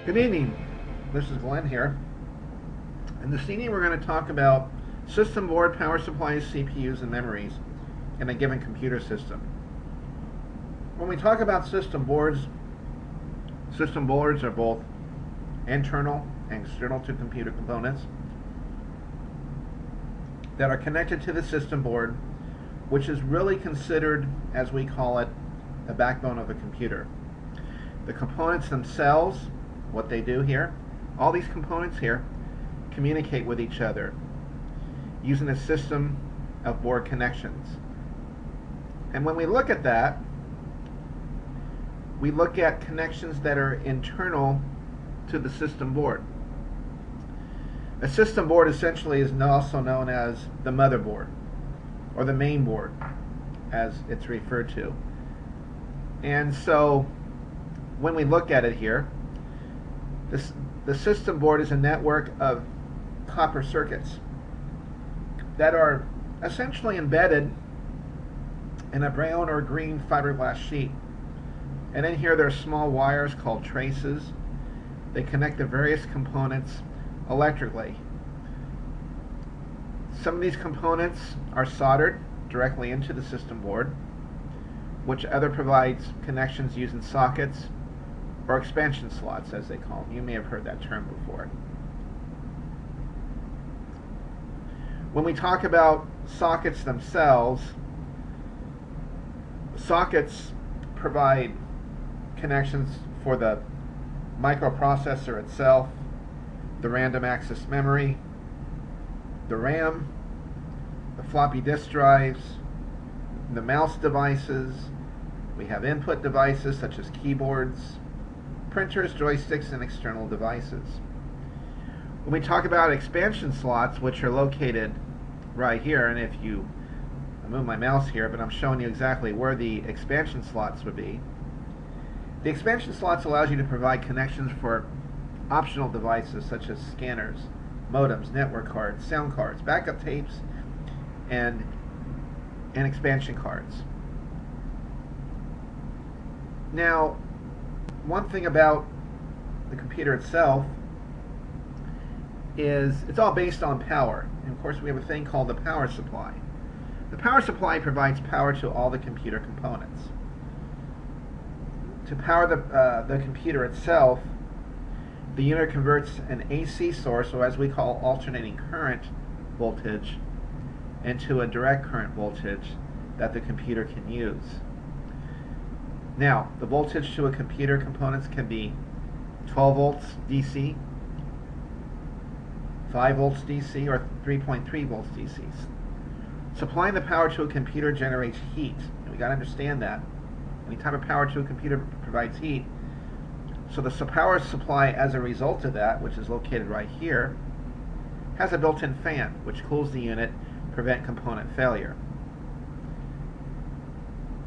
Good evening. This is Glenn here. And this evening we're going to talk about system board, power supplies, CPUs, and memories in a given computer system. When we talk about system boards are both internal and external to computer components that are connected to the system board, which is really considered, as we call it, the backbone of a computer. The components themselves, what they do here, all these components here communicate with each other using a system of board connections. And when we look at that, we look at connections that are internal to the system board. A system board essentially is also known as the motherboard, or the main board, as it's referred to. And so, when we look at it here, the system board is a network of copper circuits that are essentially embedded in a brown or green fiberglass sheet. And in here there are small wires called traces. They connect the various components electrically. Some of these components are soldered directly into the system board, which other provides connections using sockets or expansion slots, as they call them. You may have heard that term before. When we talk about sockets themselves, sockets provide connections for the microprocessor itself, the random access memory, the RAM, the floppy disk drives, the mouse devices. We have input devices such as keyboards, printers, joysticks, and external devices. When we talk about expansion slots, which are located right here, and if you, I move my mouse here, but I'm showing you exactly where the expansion slots would be. The expansion slots allows you to provide connections for optional devices such as scanners, modems, network cards, sound cards, backup tapes, and expansion cards. Now, one thing about the computer itself is it's all based on power. And of course we have a thing called the power supply. The power supply provides power to all the computer components. To power the computer itself, the unit converts an AC source, or as we call alternating current voltage, into a direct current voltage that the computer can use. Now, the voltage to a computer components can be 12 volts DC, 5 volts DC, or 3.3 volts DC. Supplying the power to a computer generates heat, and we got to understand that. Any type of power to a computer provides heat. So the power supply, as a result of that, which is located right here, has a built-in fan, which cools the unit, prevent component failure.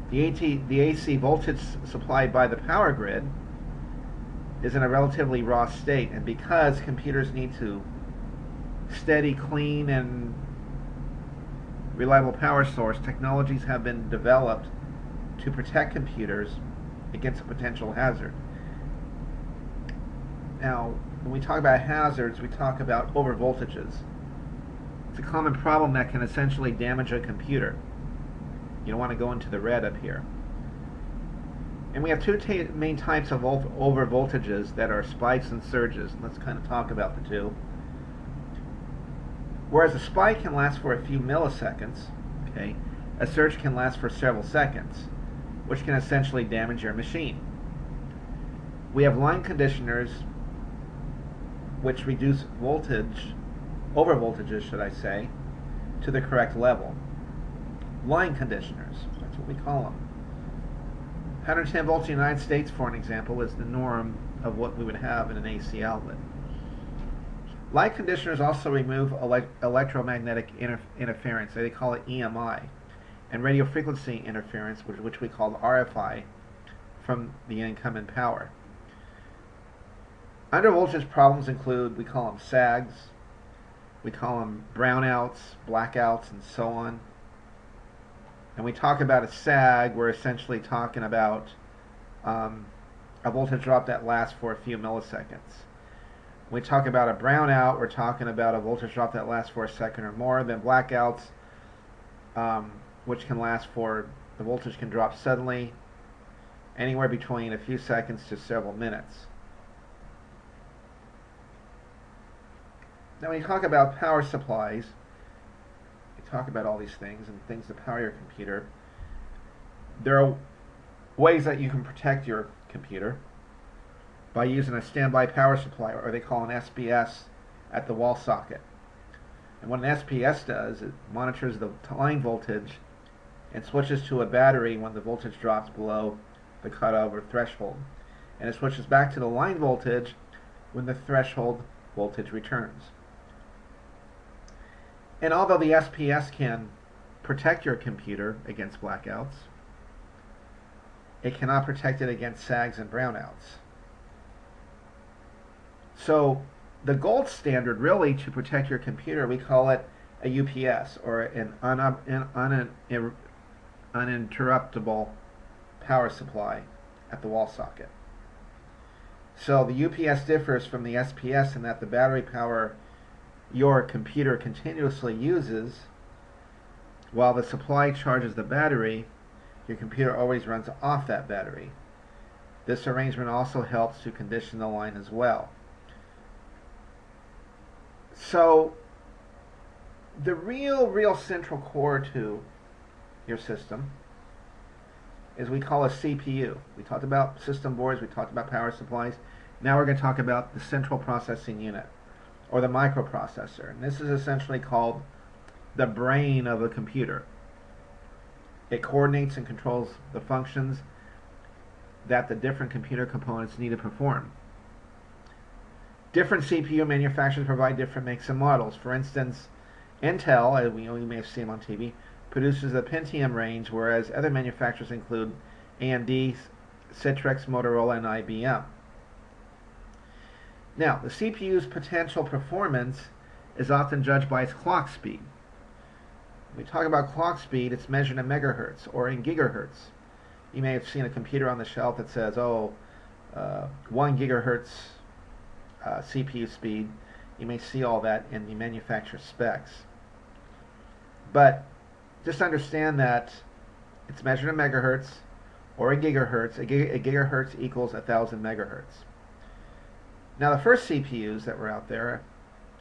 The AC voltage supplied by the power grid is in a relatively raw state, and because computers need to steady, clean, and reliable power source, technologies have been developed to protect computers against a potential hazard. Now, when we talk about hazards, we talk about overvoltages. It's a common problem that can essentially damage a computer. You don't want to go into the red up here. And we have two main types of overvoltages that are spikes and surges. Let's kind of talk about the two. Whereas a spike can last for a few milliseconds, okay, a surge can last for several seconds, which can essentially damage your machine. We have line conditioners which reduce voltage, overvoltages should I say, to the correct level. Line conditioners, that's what we call them. 110 volts in the United States, for an example, is the norm of what we would have in an AC outlet. Light conditioners also remove electromagnetic interference, they call it EMI, and radio frequency interference, which we call RFI, from the incoming power. Undervoltage problems include, we call them sags, we call them brownouts, blackouts, and so on. And we talk about a sag, we're essentially talking about a voltage drop that lasts for a few milliseconds. When we talk about a brownout, we're talking about a voltage drop that lasts for a second or more. Then blackouts, which can last for, the voltage can drop suddenly, anywhere between a few seconds to several minutes. Now when you talk about power supplies, you talk about all these things and things to power your computer. There are ways that you can protect your computer by using a standby power supply, or they call an SPS, at the wall socket. And what an SPS does, it monitors the line voltage and switches to a battery when the voltage drops below the cutover threshold. And it switches back to the line voltage when the threshold voltage returns. And although the SPS can protect your computer against blackouts, it cannot protect it against sags and brownouts. So the gold standard really to protect your computer, we call it a UPS, or an uninterruptible power supply at the wall socket. So the UPS differs from the SPS in that the battery power your computer continuously uses, while the supply charges the battery, your computer always runs off that battery. This arrangement also helps to condition the line as well. So the real central core to your system is we call a CPU. We talked about system boards, we talked about power supplies. Now we're going to talk about the central processing unit, or the microprocessor. And this is essentially called the brain of a computer. It coordinates and controls the functions that the different computer components need to perform. Different CPU manufacturers provide different makes and models. For instance, Intel, as we may have seen on TV, produces the Pentium range, whereas other manufacturers include AMD, Citrix, Motorola, and IBM. Now, the CPU's potential performance is often judged by its clock speed. When we talk about clock speed, it's measured in megahertz or in gigahertz. You may have seen a computer on the shelf that says, 1 gigahertz CPU speed. You may see all that in the manufacturer's specs. But just understand that it's measured in megahertz or in gigahertz. A gigahertz equals 1,000 megahertz. Now the first CPUs that were out there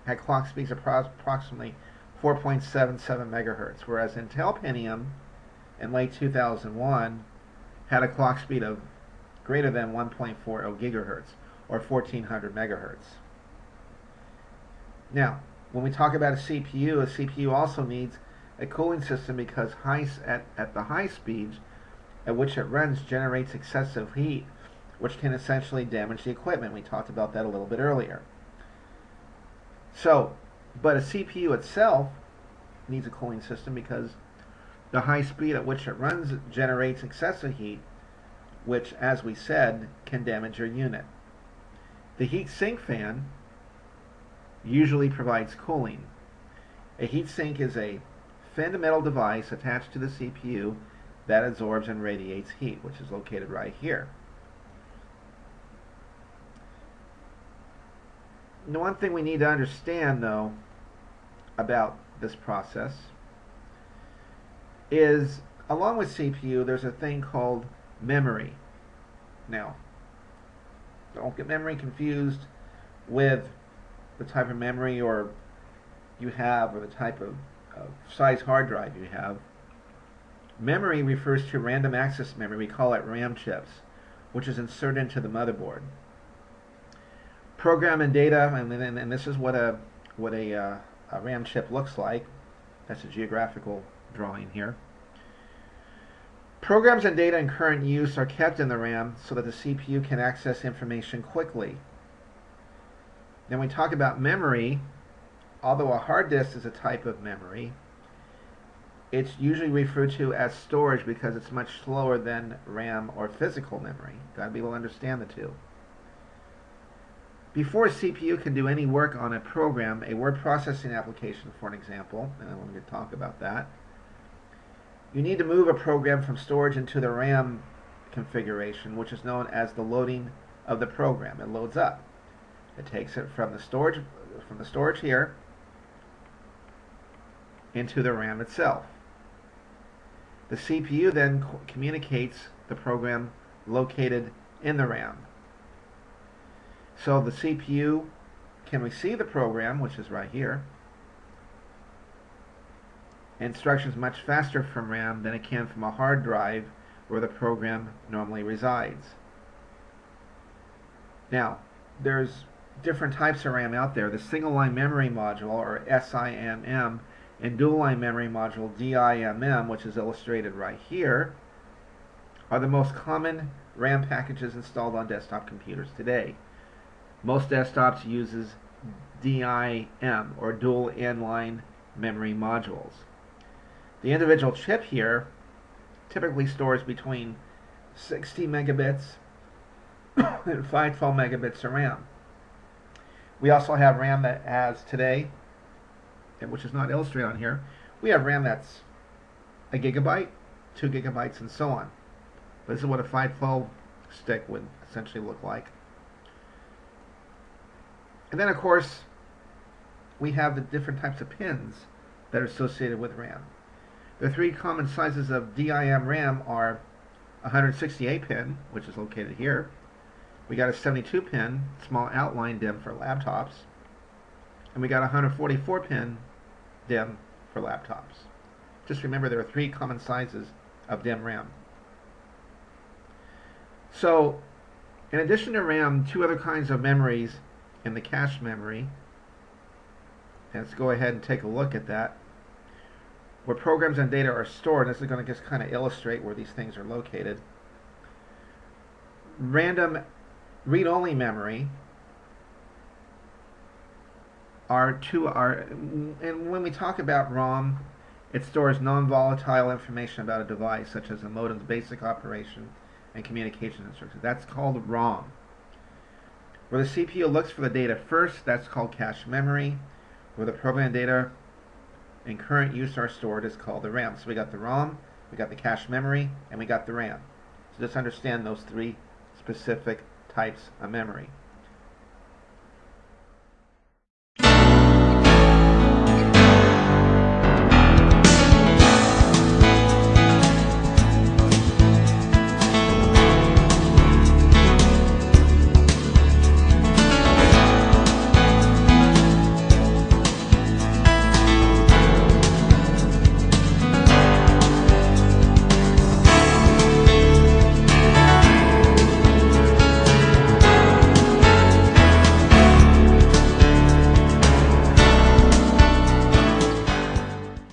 had clock speeds of approximately 4.77 megahertz, whereas Intel Pentium in late 2001 had a clock speed of greater than 1.40 gigahertz, or 1400 megahertz. Now, when we talk about a CPU also needs a cooling system because at the high speeds at which it runs generates excessive heat, which can essentially damage the equipment. We talked about that a little bit earlier. So, but a CPU itself needs a cooling system because the high speed at which it runs generates excessive heat, which, as we said, can damage your unit. The heat sink fan usually provides cooling. A heat sink is a thin metal device attached to the CPU that absorbs and radiates heat, which is located right here. The one thing we need to understand, though, about this process is, along with CPU, there's a thing called memory. Now, don't get memory confused with the type of memory you have, or the type of size hard drive you have. Memory refers to random access memory. We call it RAM chips, which is inserted into the motherboard. Program and data, and this is what a RAM chip looks like. That's a geographical drawing here. Programs and data in current use are kept in the RAM so that the CPU can access information quickly. Then we talk about memory. Although a hard disk is a type of memory, it's usually referred to as storage because it's much slower than RAM or physical memory. Got to be able to understand the two. Before a CPU can do any work on a program, a word processing application, for an example, and I'm going to talk about that, you need to move a program from storage into the RAM configuration, which is known as the loading of the program. It loads up. It takes it from the storage here into the RAM itself. The CPU then communicates the program located in the RAM. So the CPU can receive the program, which is right here, instructions much faster from RAM than it can from a hard drive where the program normally resides. Now, there's different types of RAM out there. The single line memory module, or SIMM, and dual line memory module, DIMM, which is illustrated right here, are the most common RAM packages installed on desktop computers today. Most desktops uses DIM, or dual inline memory modules. The individual chip here typically stores between 60 megabits and 512 megabits of RAM. We also have RAM that has today, which is not illustrated on here, we have RAM that's a gigabyte, 2 gigabytes, and so on. But this is what a 512 stick would essentially look like. And then, of course, we have the different types of pins that are associated with RAM. The three common sizes of DIM RAM are 168 pin, which is located here. We got a 72 pin small outline DIM for laptops, and we got a 144 pin DIM for laptops. Just remember there are three common sizes of DIM RAM. So, in addition to RAM, two other kinds of memories in the cache memory. Let's go ahead and take a look at that. Where programs and data are stored, this is going to just kind of illustrate where these things are located. Random read-only memory and when we talk about ROM, it stores non-volatile information about a device, such as a modem's basic operation and communication instructions. That's called ROM. Where the CPU looks for the data first, that's called cache memory. Where the program data in current use are stored is called the RAM. So we got the ROM, we got the cache memory, and we got the RAM. So just understand those three specific types of memory.